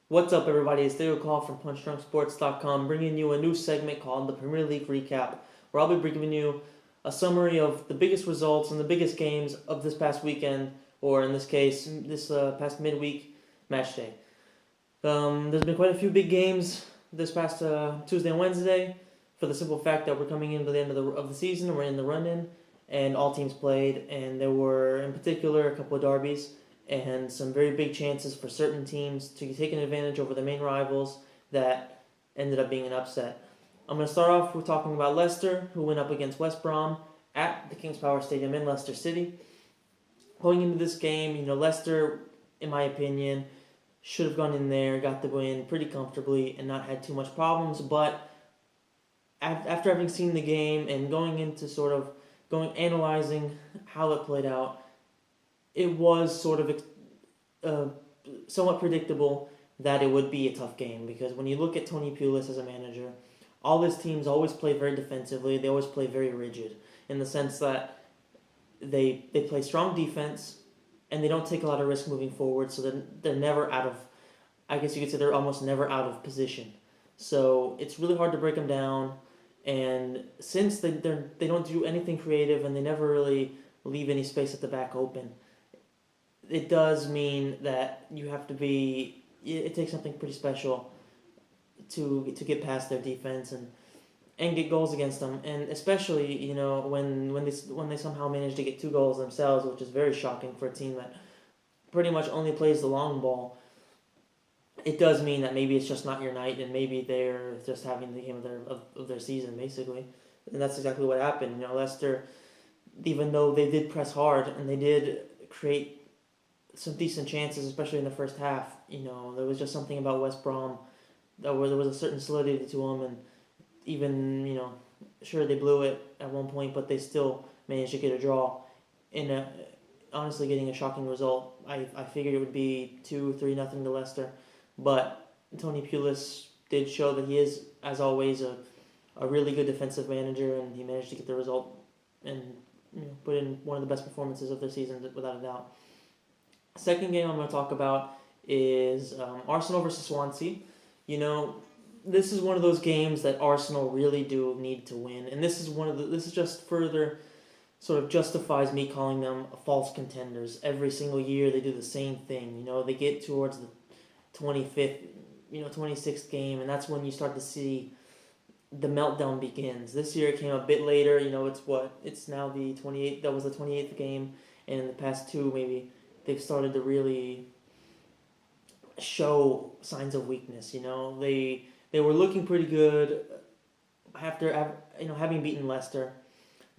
What's up, everybody? It's Theo Call from PunchDrunkSports.com, bringing you a new segment called the Premier League Recap, where I'll be giving you a summary of the biggest results and the biggest games of this past weekend, or in this case, this past midweek match day. There's been quite a few big games this past Tuesday and Wednesday, for the simple fact that we're coming into the end of the season, and we're in the run-in, and all teams played, and there were, in particular, a couple of derbies, and some very big chances for certain teams to take an advantage over the main rivals that ended up being an upset. I'm going to start off with talking about Leicester, who went up against West Brom at the King's Power Stadium in Leicester City. Going into this game, Leicester, in my opinion, should have gone in there, got the win pretty comfortably, and not had too much problems. But after having seen the game and going into analyzing how it played out, it was sort of somewhat predictable that it would be a tough game, because when you look at Tony Pulis as a manager, all his teams always play very defensively. They always play very rigid in the sense that they play strong defense and they don't take a lot of risk moving forward, so they're never out of, I guess you could say they're almost never out of position. So it's really hard to break them down, and since they don't do anything creative and they never really leave any space at the back open, it does mean that you have to be. It takes something pretty special to get past their defense and get goals against them, and especially when they somehow manage to get 2 goals themselves, which is very shocking for a team that pretty much only plays the long ball. It does mean that maybe it's just not your night, and maybe they're just having the game of their season, basically, and that's exactly what happened. Leicester, even though they did press hard and they did create some decent chances, especially in the first half, there was just something about West Brom where there was a certain solidity to them, and even, sure, they blew it at one point, but they still managed to get a draw in honestly getting a shocking result. I figured it would be 2-3-0 to Leicester, but Tony Pulis did show that he is, as always, a really good defensive manager, and he managed to get the result and put in one of the best performances of their season, without a doubt. Second game I'm going to talk about is Arsenal versus Swansea. This is one of those games that Arsenal really do need to win, and this is just further sort of justifies me calling them false contenders. Every single year they do the same thing. They get towards the 25th, 26th game, and that's when you start to see the meltdown begins. This year it came a bit later. It's now the 28th. That was the 28th game, and in the past 2 maybe they've started to really show signs of weakness. They were looking pretty good after having beaten Leicester.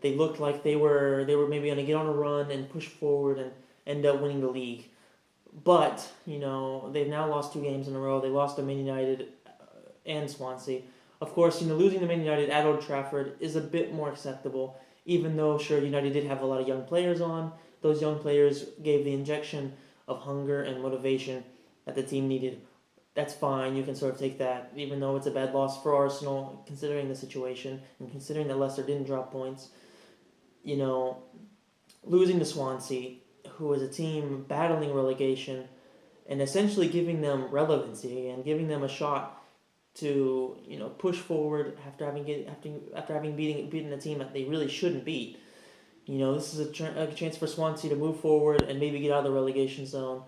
They looked like they were maybe going to get on a run and push forward and end up winning the league. But they've now lost 2 games in a row. They lost to Man United and Swansea. Of course, losing to Man United at Old Trafford is a bit more acceptable, even though sure United did have a lot of young players on. Those young players gave the injection of hunger and motivation that the team needed. That's fine. You can sort of take that, even though it's a bad loss for Arsenal, considering the situation and considering that Leicester didn't drop points. Losing to Swansea, who is a team battling relegation, and essentially giving them relevancy and giving them a shot to push forward after having beaten a team that they really shouldn't beat. This is a chance for Swansea to move forward and maybe get out of the relegation zone.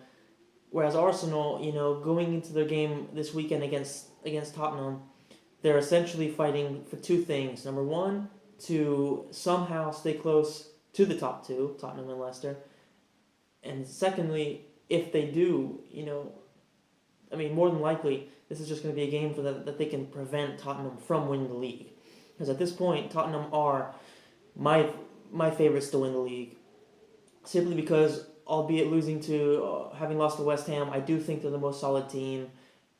Whereas Arsenal, going into their game this weekend against Tottenham, they're essentially fighting for 2 things. Number 1, to somehow stay close to the top 2, Tottenham and Leicester. And secondly, if they do, more than likely, this is just going to be a game for them that they can prevent Tottenham from winning the league. Because at this point, Tottenham are my favorites to win the league, simply because, albeit losing to having lost to West Ham, I do think they're the most solid team.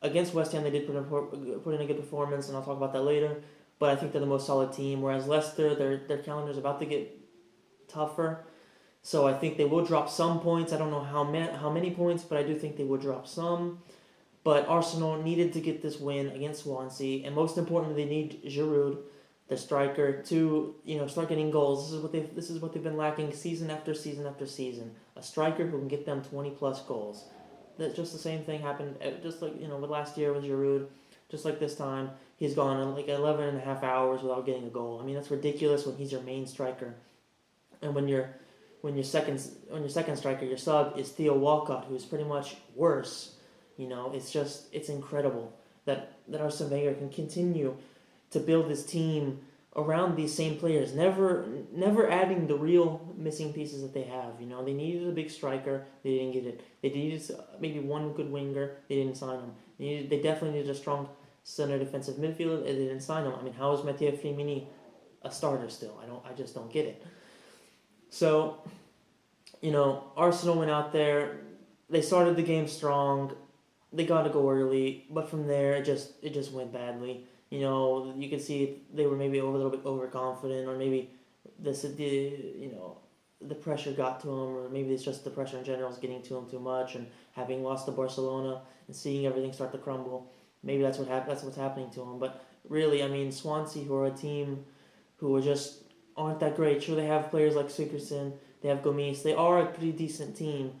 Against West Ham, they did put in a good performance, and I'll talk about that later. But I think they're the most solid team. Whereas Leicester, their calendar is about to get tougher, so I think they will drop some points. I don't know how many points, but I do think they will drop some. But Arsenal needed to get this win against Swansea, and most importantly, they need Giroud the striker to start getting goals. This is what they've been lacking season after season after season. A striker who can get them 20 plus goals. That just the same thing happened. Just like with last year with Giroud. Just like this time, he's gone in like 11 and a half hours without getting a goal. I mean, that's ridiculous when he's your main striker, and when your second striker, your sub is Theo Walcott, who's pretty much worse. It's incredible that Arsene Wenger can continue to build this team around these same players, never adding the real missing pieces that they have. They needed a big striker, they didn't get it. They needed maybe one good winger, they didn't sign him. They definitely needed a strong center defensive midfielder, they didn't sign him. I mean, how is Mathieu Flamini a starter still? I just don't get it. So, Arsenal went out there, they started the game strong, they got to go early, but from there it just went badly. You could see they were maybe a little bit overconfident, or maybe the pressure got to them, or maybe it's just the pressure in general is getting to them too much, and having lost to Barcelona and seeing everything start to crumble, maybe that's what's happening to them. But really, I mean, Swansea, who are a team who aren't that great. Sure, they have players like Sigurdsson, they have Gomis, they are a pretty decent team,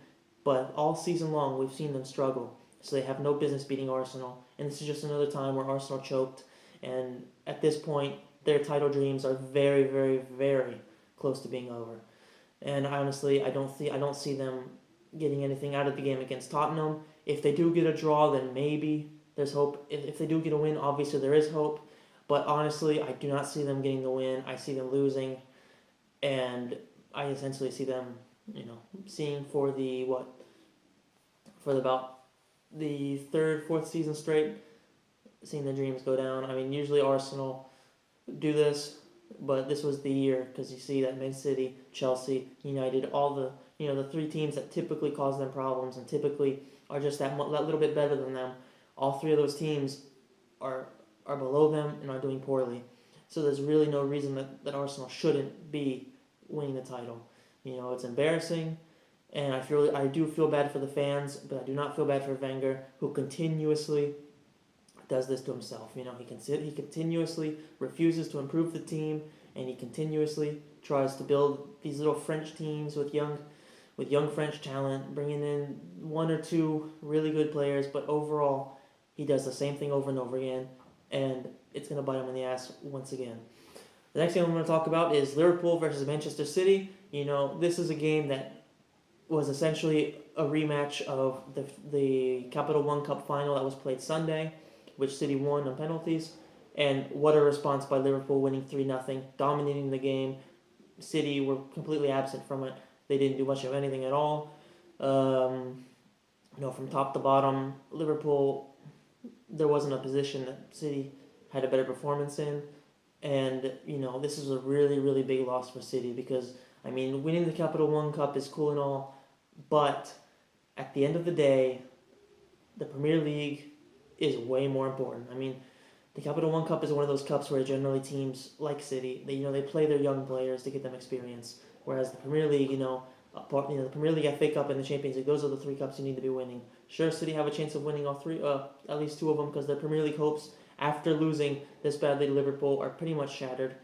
but all season long we've seen them struggle. So they have no business beating Arsenal, and this is just another time where Arsenal choked. And at this point, their title dreams are very, very, very close to being over. And honestly, I don't see them getting anything out of the game against Tottenham. If they do get a draw, then maybe there's hope. If they do get a win, obviously there is hope. But honestly, I do not see them getting the win. I see them losing, and I essentially see them, seeing for about the third, fourth season straight, seeing their dreams go down. I mean, usually Arsenal do this, but this was the year, because you see that Man City, Chelsea, United, all the three teams that typically cause them problems and typically are just that little bit better than them. All three of those teams are below them and are doing poorly. So there's really no reason that Arsenal shouldn't be winning the title. It's embarrassing, and I do feel bad for the fans, but I do not feel bad for Wenger, who continuously does this to himself. He continuously refuses to improve the team, and he continuously tries to build these little French teams with young French talent, bringing in one or two really good players, but overall he does the same thing over and over again, and it's going to bite him in the ass once again. The next game I'm going to talk about is Liverpool versus Manchester City. This is a game that was essentially a rematch of the Capital One Cup final that was played Sunday, which City won on penalties. And what a response by Liverpool, winning 3-0, dominating the game. City were completely absent from it. They didn't do much of anything at all. From top to bottom, Liverpool, there wasn't a position that City had a better performance in. And, this is a really, really big loss for City, because, I mean, winning the Capital One Cup is cool and all, but at the end of the day, the Premier League is way more important. I mean, the Capital One Cup is one of those cups where generally teams like City, they play their young players to get them experience. Whereas the Premier League, the Premier League, FA Cup, and the Champions League, those are the three cups you need to be winning. Sure, City have a chance of winning all three, at least two of them, because their Premier League hopes, after losing this badly to Liverpool, are pretty much shattered.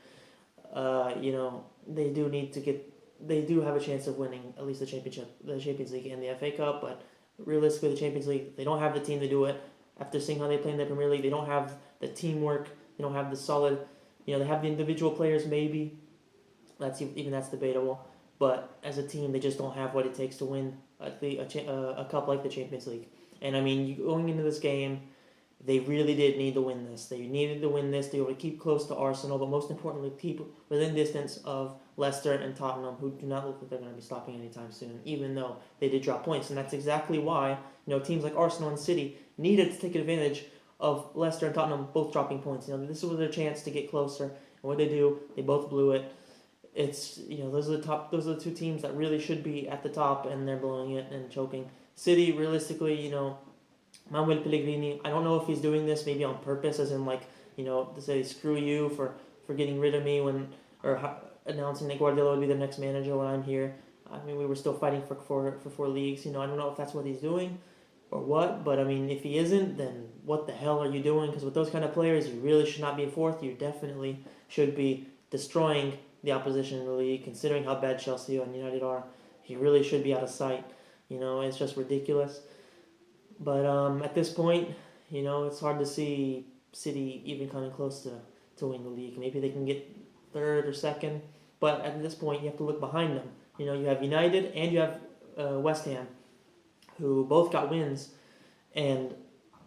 They do have a chance of winning at least the Champions League, and the FA Cup, but realistically, the Champions League, they don't have the team to do it. After seeing how they play in the Premier League, they don't have the teamwork. They don't have the solid. They have the individual players maybe. That's debatable. But as a team, they just don't have what it takes to win a cup like the Champions League. And I mean, going into this game, they really did need to win this. They needed to win this to be able to keep close to Arsenal, but most importantly, keep within distance of Leicester and Tottenham, who do not look like they're going to be stopping anytime soon, even though they did drop points. And that's exactly why teams like Arsenal and City needed to take advantage of Leicester and Tottenham both dropping points. This was their chance to get closer, and what they do, they both blew it. It's those are the two teams that really should be at the top, and they're blowing it and choking. City, realistically, Manuel Pellegrini, I don't know if he's doing this maybe on purpose, as in to say screw you for getting rid of me announcing that Guardiola would be the next manager when I'm here. I mean, we were still fighting for four leagues. I don't know if that's what he's doing or what, but I mean, if he isn't, then what the hell are you doing? Because with those kind of players, you really should not be in fourth. You definitely should be destroying the opposition in the league, considering how bad Chelsea and United are. He really should be out of sight. It's just ridiculous. But at this point, it's hard to see City even coming close to win the league. Maybe they can get third or second, but at this point, you have to look behind them. You have United and you have West Ham, who both got wins and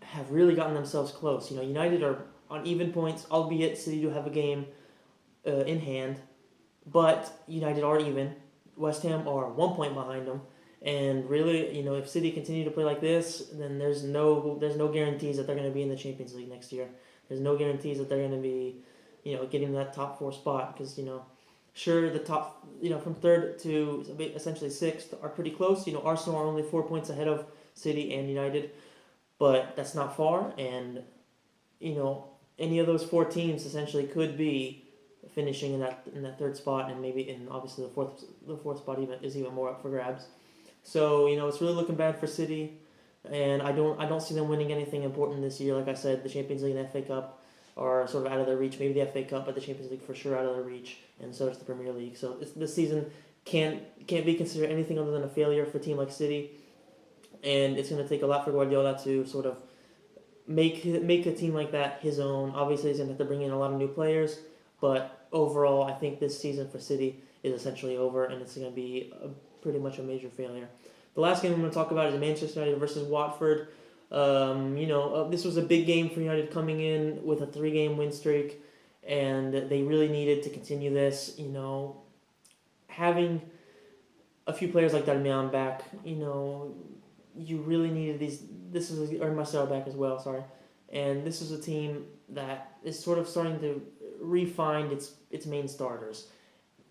have really gotten themselves close. United are on even points, albeit City do have a game in hand, but United are even. West Ham are 1 point behind them. And really, if City continue to play like this, then there's no guarantees that they're going to be in the Champions League next year. There's no guarantees that they're going to be, getting that top 4 spot because, sure, the top, from third to essentially sixth are pretty close. Arsenal are only 4 points ahead of City and United, but that's not far. And, any of those 4 teams essentially could be finishing in that third spot, and obviously the fourth spot is even more up for grabs. So it's really looking bad for City, and I don't see them winning anything important this year. Like I said, the Champions League and FA Cup are sort of out of their reach. Maybe the FA Cup, but the Champions League for sure out of their reach, and so is the Premier League. So this season can't be considered anything other than a failure for a team like City, and it's going to take a lot for Guardiola to sort of make a team like that his own. Obviously, he's going to have to bring in a lot of new players, but overall, I think this season for City is essentially over, and it's going to be pretty much a major failure. The last game I'm going to talk about is Manchester United versus Watford. This was a big game for United coming in with a 3-game win streak, and they really needed to continue this. Having a few players like Darmian back, you really needed Marcelo back as well, sorry. And this is a team that is sort of starting to refine its main starters.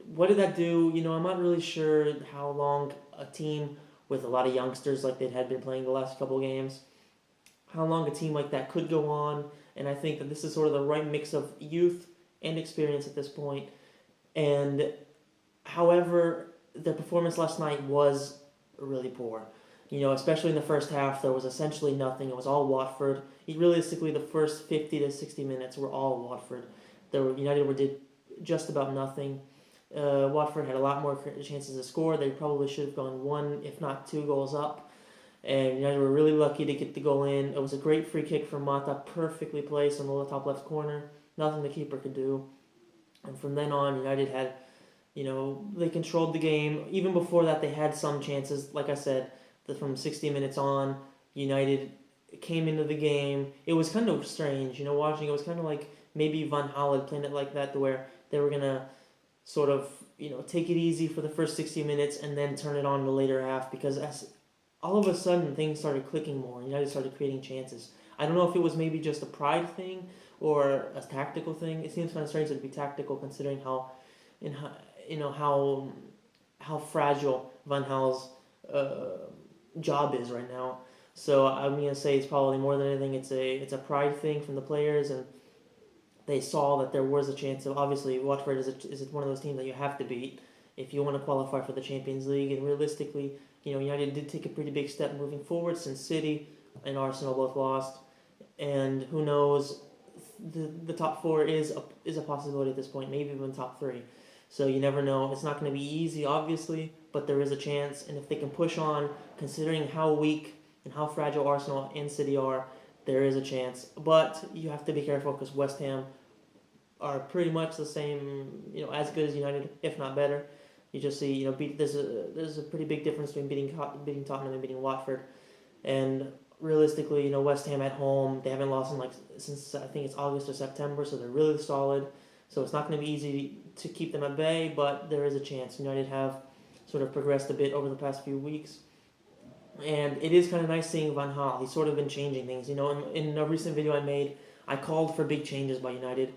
What did that do? I'm not really sure how long a team with a lot of youngsters like they had been playing the last couple of games, how long a team like that could go on. And I think that this is sort of the right mix of youth and experience at this point. And however, their performance last night was really poor. Especially in the first half, there was essentially nothing. It was all Watford. Realistically, the first 50 to 60 minutes were all Watford. United did just about nothing. Watford had a lot more chances to score. They probably should have gone 1, if not 2 goals up. And United were really lucky to get the goal in. It was a great free kick from Mata, perfectly placed on the top left corner. Nothing the keeper could do. And from then on, United had, they controlled the game. Even before that, they had some chances. Like I said, from 60 minutes on, United came into the game. It was kind of strange, watching. It was kind of like maybe Van Gaal had planned it like that, to where they were going to sort of, take it easy for the first 60 minutes and then turn it on in the later half, because all of a sudden things started clicking more and United started creating chances. I don't know if it was maybe just a pride thing or a tactical thing. It seems kind of strange to be tactical considering how fragile Van Gaal's job is right now. So I'm gonna say it's probably more than anything it's a pride thing from the players, and they saw that there was a chance of, obviously Watford is one of those teams that you have to beat if you want to qualify for the Champions League. And realistically, United did take a pretty big step moving forward since City and Arsenal both lost, and who knows, the top 4 is a possibility at this point, maybe even top 3. So you never know. It's not going to be easy, obviously, but there is a chance. And if they can push on, considering how weak and how fragile Arsenal and City are, there is a chance. But you have to be careful because West Ham are pretty much the same, as good as United, if not better. You just see, there's a pretty big difference between beating Tottenham and beating Watford. And realistically, West Ham at home, they haven't lost since I think it's August or September, so they're really solid. So it's not going to be easy to keep them at bay, but there is a chance. United have sort of progressed a bit over the past few weeks. And it is kind of nice seeing Van Gaal. He's sort of been changing things. In a recent video I made, I called for big changes by United,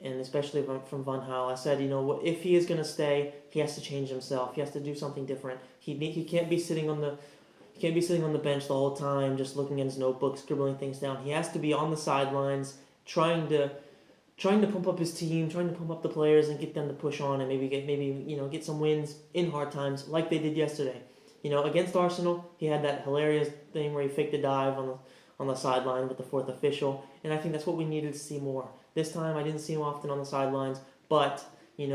and especially from Van Gaal. I said, if he is going to stay, he has to change himself. He has to do something different. He can't be sitting on the bench the whole time, just looking at his notebook, scribbling things down. He has to be on the sidelines, trying to pump up his team, trying to pump up the players and get them to push on and maybe get some wins in hard times like they did yesterday. Against Arsenal, he had that hilarious thing where he faked a dive on the sideline with the 4th official, and I think that's what we needed to see more. This time, I didn't see him often on the sidelines, but it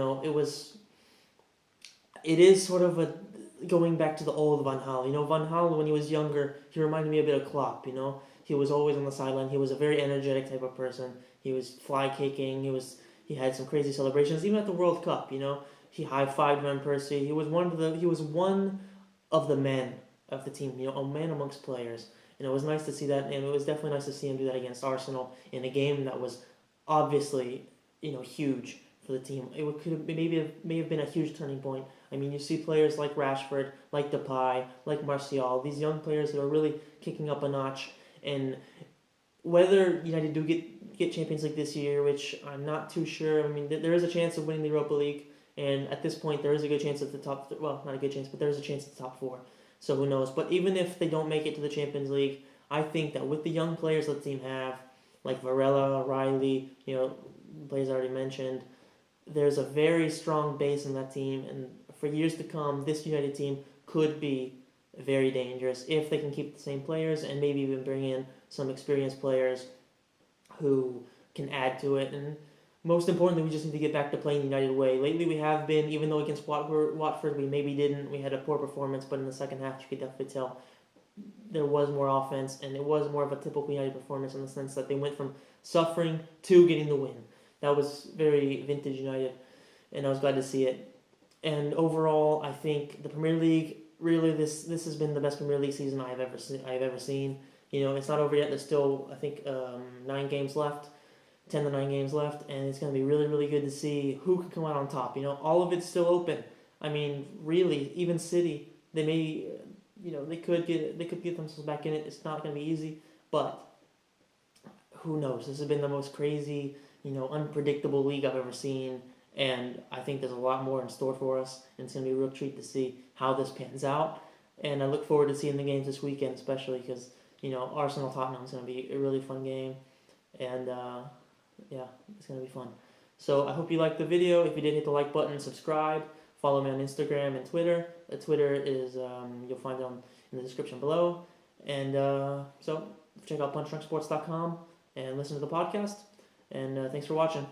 is sort of going back to the old Van Gaal. Van Gaal, when he was younger, he reminded me a bit of Klopp. He was always on the sideline. He was a very energetic type of person. He was fly kicking. He had some crazy celebrations, even at the World Cup. He high fived Van Persie. He was one of the men of the team. A man amongst players. And it was nice to see that, and it was definitely nice to see him do that against Arsenal in a game that was obviously huge for the team. It may have been a huge turning point. I mean, you see players like Rashford, like Depay, like Martial, these young players that are really kicking up a notch. And whether United do get Champions League this year, which I'm not too sure. I mean, there is a chance of winning the Europa League, and at this point, there is a good chance at the top. Well, not a good chance, but there is a chance at the top four. So who knows? But even if they don't make it to the Champions League, I think that with the young players that the team have, like Varela, Riley, players I already mentioned, there's a very strong base in that team, and for years to come, this United team could be very dangerous if they can keep the same players and maybe even bring in some experienced players who can add to it. And most importantly, we just need to get back to playing the United way. Lately, we have been, even though against Watford, we maybe didn't. We had a poor performance, but in the second half, you could definitely tell there was more offense, and it was more of a typical United performance in the sense that they went from suffering to getting the win. That was very vintage United, and I was glad to see it. And overall, I think the Premier League, really, this has been the best Premier League season I've ever seen. It's not over yet. There's still, I think, 9 games left. 10 to 9 games left, and it's going to be really, really good to see who can come out on top. All of it's still open. I mean, really, even City, they may, they could get themselves back in it. It's not going to be easy, but who knows? This has been the most crazy, unpredictable league I've ever seen, and I think there's a lot more in store for us, and it's going to be a real treat to see how this pans out. And I look forward to seeing the games this weekend, especially because, Arsenal-Tottenham is going to be a really fun game, and yeah, it's going to be fun. So I hope you liked the video. If you did, hit the like button, subscribe, follow me on Instagram and Twitter. The Twitter is, you'll find it in the description below. And so check out punchdrunksports.com and listen to the podcast. And thanks for watching.